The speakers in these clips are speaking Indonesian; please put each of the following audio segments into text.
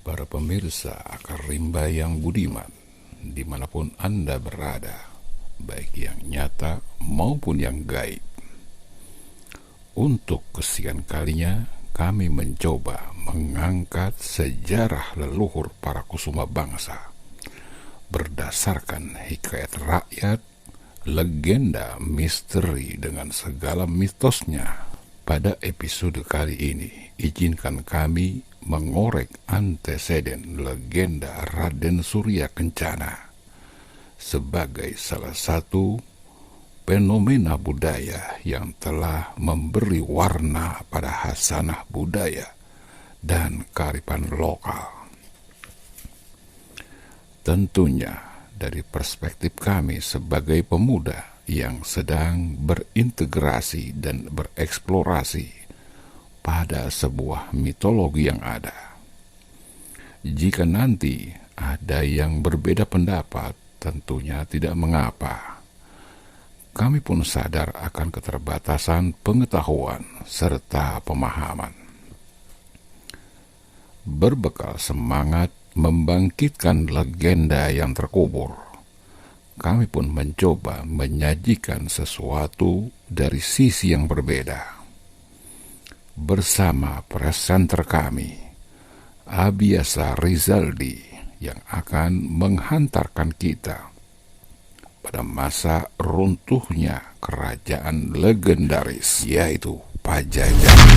Para pemirsa Akar Rimba yang budiman, dimanapun Anda berada, baik yang nyata maupun yang gaib. Untuk kesekian kalinya, kami mencoba mengangkat sejarah leluhur para kusuma bangsa, berdasarkan hikayat rakyat, legenda, misteri dengan segala mitosnya. Pada episode kali ini, izinkan kami mengorek anteseden legenda Raden Surya Kencana sebagai salah satu fenomena budaya yang telah memberi warna pada khasanah budaya dan kearifan lokal. Tentunya dari perspektif kami sebagai pemuda yang sedang berintegrasi dan bereksplorasi pada sebuah mitologi yang ada. Jika nanti ada yang berbeda pendapat, tentunya tidak mengapa. Kami pun sadar akan keterbatasan pengetahuan serta pemahaman. Berbekal semangat membangkitkan legenda yang terkubur, kami pun mencoba menyajikan sesuatu dari sisi yang berbeda. Bersama presenter kami, Abiasa Rizaldi, yang akan menghantarkan kita pada masa runtuhnya kerajaan legendaris, yaitu Pajajaran.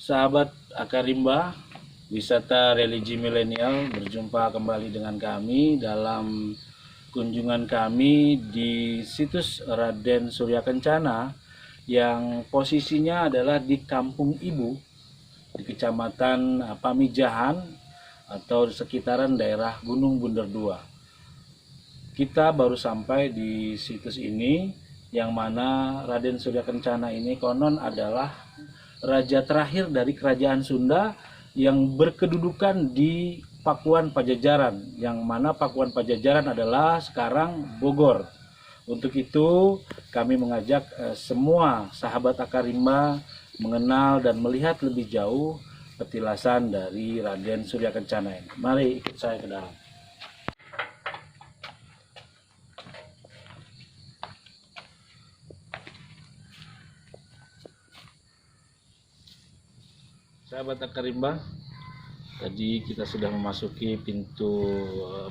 Sahabat Akar Rimba, wisata religi milenial, berjumpa kembali dengan kami dalam kunjungan kami di situs Raden Surya Kencana yang posisinya adalah di Kampung Ibu di Kecamatan Pamijahan atau di sekitaran daerah Gunung Bunder 2. Kita baru sampai di situs ini yang mana Raden Surya Kencana ini konon adalah raja terakhir dari kerajaan Sunda yang berkedudukan di Pakuan Pajajaran, yang mana Pakuan Pajajaran adalah sekarang Bogor. Untuk itu kami mengajak semua sahabat Akar Rimba mengenal dan melihat lebih jauh petilasan dari Raden Surya Kencana ini. Mari ikut saya ke dalam. Sahabat Akar Rimba, tadi kita sudah memasuki pintu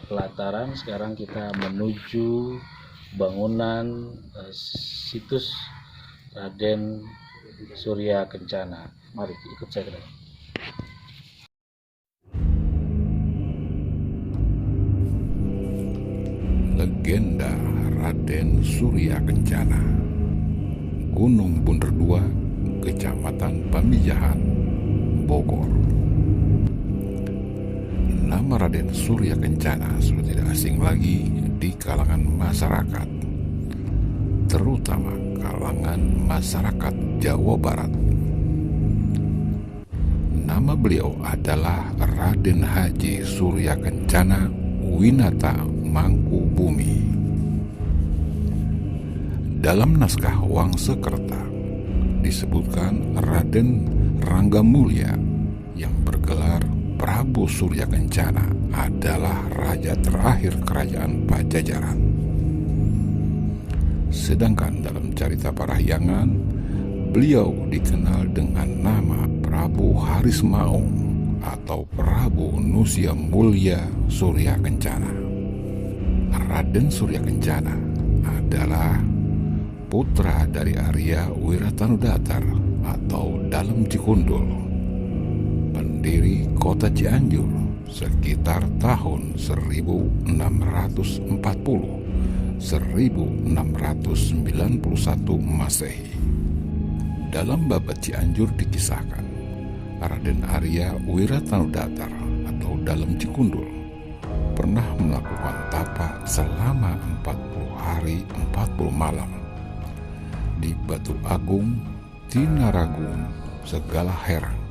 pelataran. Sekarang kita menuju bangunan situs Raden Surya Kencana. Mari ikut saya ke dalam. Legenda Raden Surya Kencana, Gunung Bunder 2, Kecamatan Pamijahan, Bogor. Nama Raden Surya Kencana sudah tidak asing lagi di kalangan masyarakat, terutama kalangan masyarakat Jawa Barat. Nama beliau adalah Raden Haji Surya Kencana Winata Mangkubumi. Dalam naskah Wangsakerta disebutkan Raden Ranggamulya yang bergelar Prabu Prabu Surya Kencana adalah raja terakhir kerajaan Pajajaran. Sedangkan dalam cerita Parahyangan, beliau dikenal dengan nama Prabu Harismaung atau Prabu Nusya Mulya Surya Kencana. Raden Surya Kencana adalah putra dari Arya Wiratanudatar atau Dalem Cikundul, pendiri kota Cianjur sekitar tahun 1691 Masehi. Dalam Babat Cianjur dikisahkan, Raden Arya Wiratanudatar atau Dalem Cikundul pernah melakukan tapa selama 40 hari 40 malam di Batu Agung, Tinaragung, Segala Herang.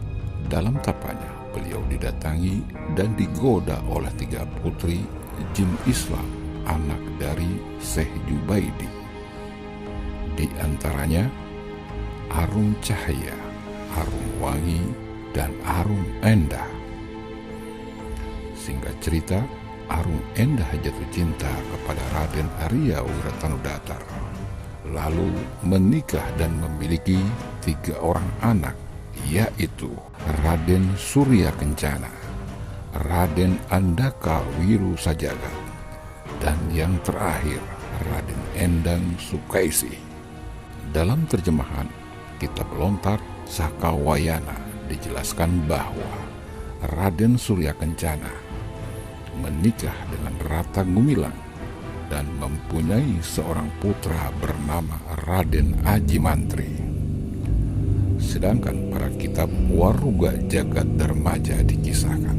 Dalam tapanya, beliau didatangi dan digoda oleh 3 putri jin Islam, anak dari Syekh Jubaidi. Di antaranya Arum Cahaya, Arum Wangi, dan Arum Endah. Singkat cerita, Arum Endah jatuh cinta kepada Raden Arya Wiratanudatar, lalu menikah dan memiliki 3 orang anak, yaitu Raden Surya Kencana, Raden Andaka Wiru Sajagat, dan yang terakhir Raden Endang Sukaisi. Dalam terjemahan Kitab Lontar Sakawayana dijelaskan bahwa Raden Surya Kencana menikah dengan Rata Gumilang dan mempunyai seorang putra bernama Raden Aji Mantri. Sedangkan pada kitab Waruga Jagat Darmaja dikisahkan,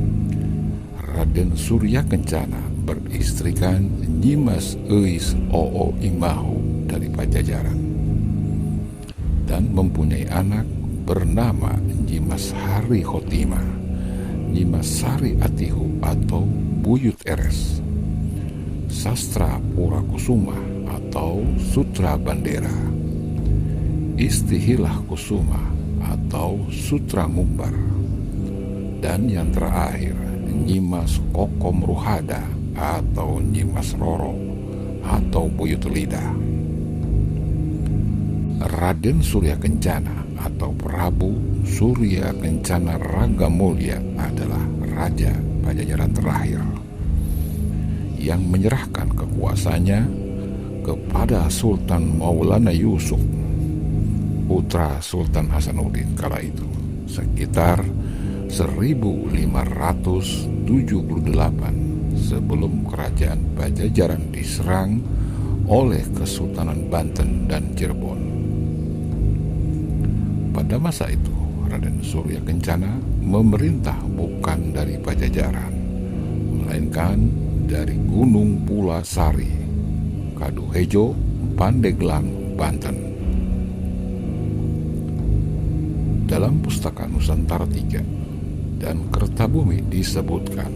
Raden Surya Kencana beristrikan Nyimas Eis Oo Imahu dari Pajajaran dan mempunyai anak bernama Nyimas Hari Khotimah, Nyimas Sari Atihu atau Buyut Eres, Sastra Pura Kusuma atau Sutra Bandera, Istihilah Kusuma atau Sutra Mumbar, dan yang terakhir Nyimas Kokom Ruhada atau Nyimas Roro atau Buyut Lidah. Raden Surya Kencana atau Prabu Surya Kencana Ragamulya adalah raja Pajajaran terakhir yang menyerahkan kekuasaannya kepada Sultan Maulana Yusuf, putra Sultan Hasanuddin kala itu, sekitar 1578 sebelum kerajaan Pajajaran diserang oleh Kesultanan Banten dan Cirebon. Pada masa itu, Raden Surya Kencana memerintah bukan dari Pajajaran, melainkan dari Gunung Pulasari, Kaduhejo, Pandeglang, Banten. Dalam Pustaka Nusantara III dan Kertabumi disebutkan,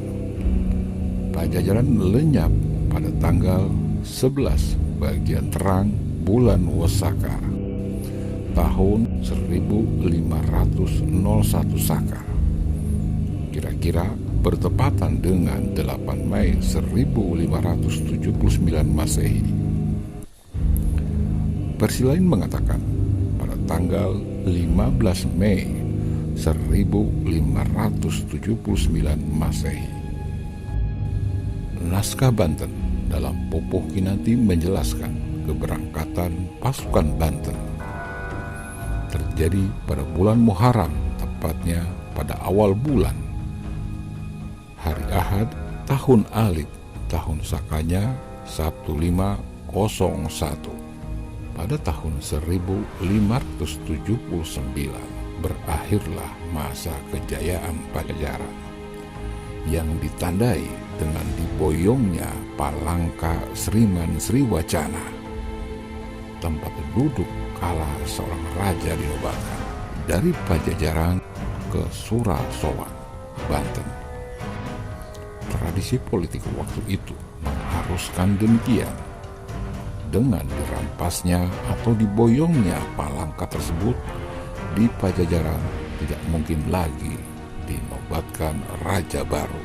Pajajaran lenyap pada tanggal 11 bagian terang bulan Wasaka tahun 1501 Saka, kira-kira bertepatan dengan 8 Mei 1579 Masehi. Versi lain mengatakan pada tanggal 15 Mei 1579 Masehi. Naskah Banten dalam Pupuh Kinanti menjelaskan keberangkatan pasukan Banten terjadi pada bulan Muharram, tepatnya pada awal bulan, hari Ahad, tahun Alif, tahun Sakanya 1501. Pada tahun 1579 berakhirlah masa kejayaan Pajajaran yang ditandai dengan diboyongnya Palangka Sriman Sriwacana, tempat duduk kala seorang raja dinobatkan dari Pajajaran ke Surasowan, Banten. Tradisi politik waktu itu mengharuskan demikian. Dengan dirampasnya atau diboyongnya Palangka tersebut, di Pajajaran tidak mungkin lagi dinobatkan melibatkan raja baru.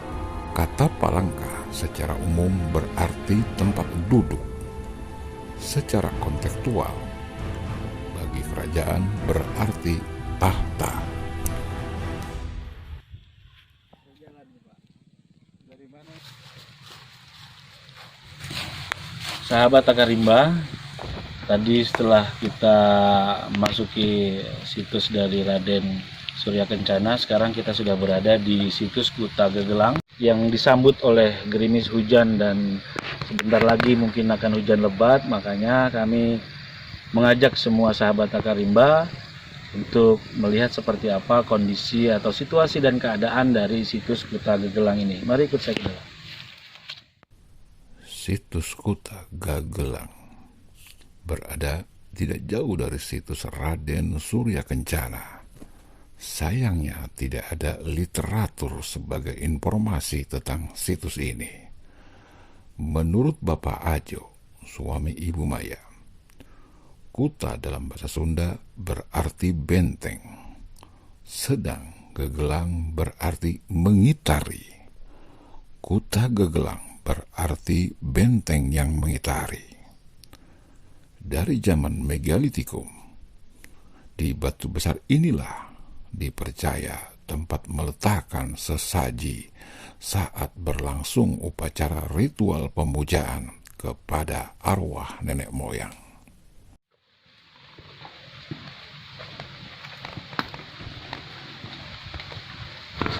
Kata Palangka secara umum berarti tempat duduk. Secara kontekstual, bagi kerajaan berarti tahta. Sahabat Akarimba, tadi setelah kita masuki situs dari Raden Surya Kencana, sekarang kita sudah berada di situs Kuta Gegelang yang disambut oleh gerimis hujan dan sebentar lagi mungkin akan hujan lebat. Makanya kami mengajak semua sahabat Akarimba untuk melihat seperti apa kondisi atau situasi dan keadaan dari situs Kuta Gegelang ini. Mari ikut saya ke dalam. Situs Kuta Gegelang berada tidak jauh dari situs Raden Surya Kencana. Sayangnya tidak ada literatur sebagai informasi tentang situs ini. Menurut Bapak Ajo, suami Ibu Maya, Kuta dalam bahasa Sunda berarti benteng, sedang Gegelang berarti mengitari. Kuta Gegelang berarti benteng yang mengitari. Dari zaman Megalitikum, di batu besar inilah dipercaya tempat meletakkan sesaji saat berlangsung upacara ritual pemujaan kepada arwah nenek moyang.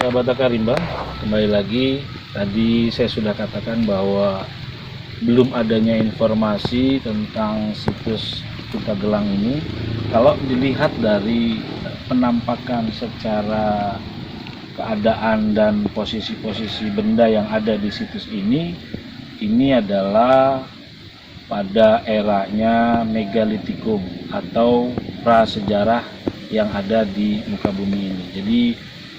Sahabat Akarimba, kembali lagi. Tadi saya sudah katakan bahwa belum adanya informasi tentang situs Kuta Gelang ini. Kalau dilihat dari penampakan secara keadaan dan posisi-posisi benda yang ada di situs ini adalah pada eranya Megalitikum atau prasejarah yang ada di muka bumi ini. Jadi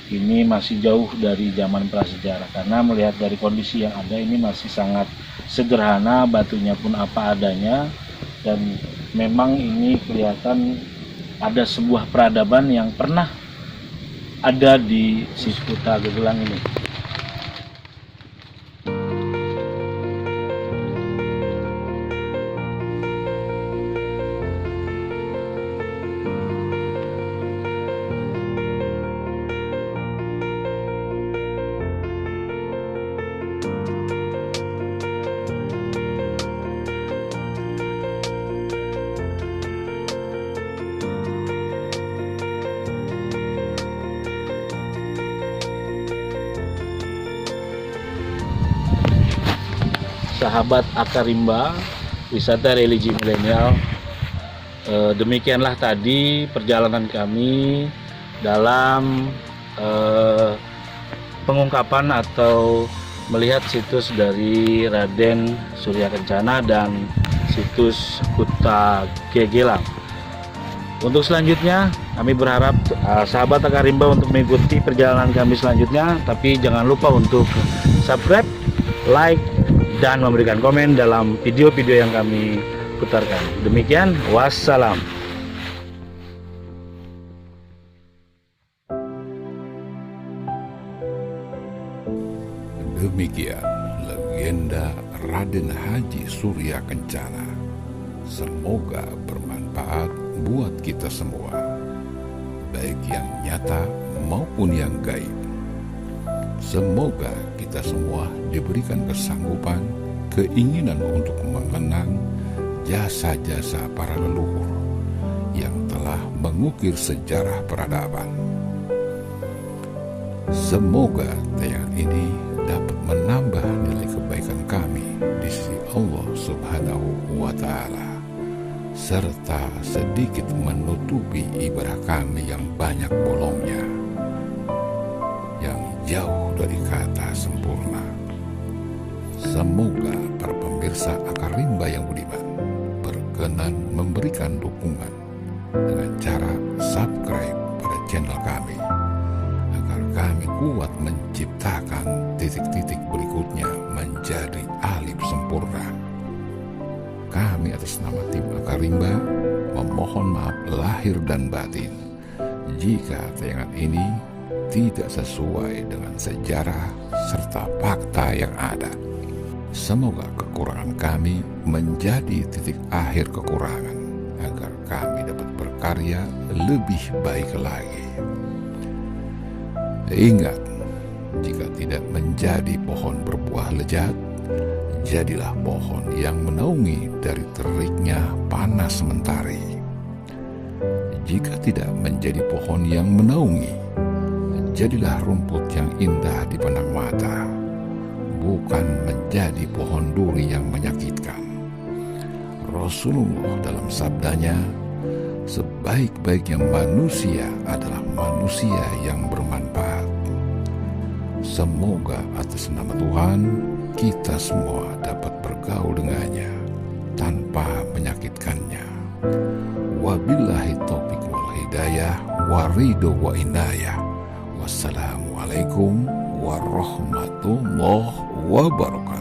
ini masih jauh dari zaman prasejarah, karena melihat dari kondisi yang ada ini masih sangat sederhana, batunya pun apa adanya, dan memang ini kelihatan ada sebuah peradaban yang pernah ada di situs Kuta Gegelang ini. Sahabat Akarimba, wisata religi milenial, demikianlah tadi perjalanan kami dalam pengungkapan atau melihat situs dari Raden Surya Kencana dan situs Kuta Gegelang. Untuk selanjutnya kami berharap sahabat Akarimba untuk mengikuti perjalanan kami selanjutnya, tapi jangan lupa untuk subscribe, like, dan memberikan komen dalam video-video yang kami putarkan. Demikian, wassalam. Demikian legenda Raden Haji Surya Kencana. Semoga bermanfaat buat kita semua, baik yang nyata maupun yang gaib. Semoga kita semua diberikan kesanggupan, keinginan untuk mengenang jasa-jasa para leluhur yang telah mengukir sejarah peradaban. Semoga tayangan ini dapat menambah nilai kebaikan kami di sisi Allah Subhanahu wa Ta'ala, serta sedikit menutupi ibadah kami yang banyak bolongnya, yang jauh dari kata sempurna. Semoga para pemirsa Akarimba yang budiman berkenan memberikan dukungan dengan cara subscribe pada channel kami, agar kami kuat menciptakan titik-titik berikutnya menjadi alif sempurna. Kami atas nama tim Akarimba memohon maaf lahir dan batin jika tayangan ini tidak sesuai dengan sejarah serta fakta yang ada. Semoga kekurangan kami menjadi titik akhir kekurangan, agar kami dapat berkarya lebih baik lagi. Ingat, jika tidak menjadi pohon berbuah lezat, jadilah pohon yang menaungi dari teriknya panas mentari. Jika tidak menjadi pohon yang menaungi, jadilah rumput yang indah dipandang mata, bukan menjadi pohon duri yang menyakitkan. Rasulullah dalam sabdanya, sebaik-baiknya manusia adalah manusia yang bermanfaat. Semoga atas nama Tuhan kita semua dapat bergaul dengannya tanpa menyakitkannya. Wabillahi taufiq wal hidayah wa ridho wa inayah. Wassalamualaikum warahmatullahi wabarakatuh.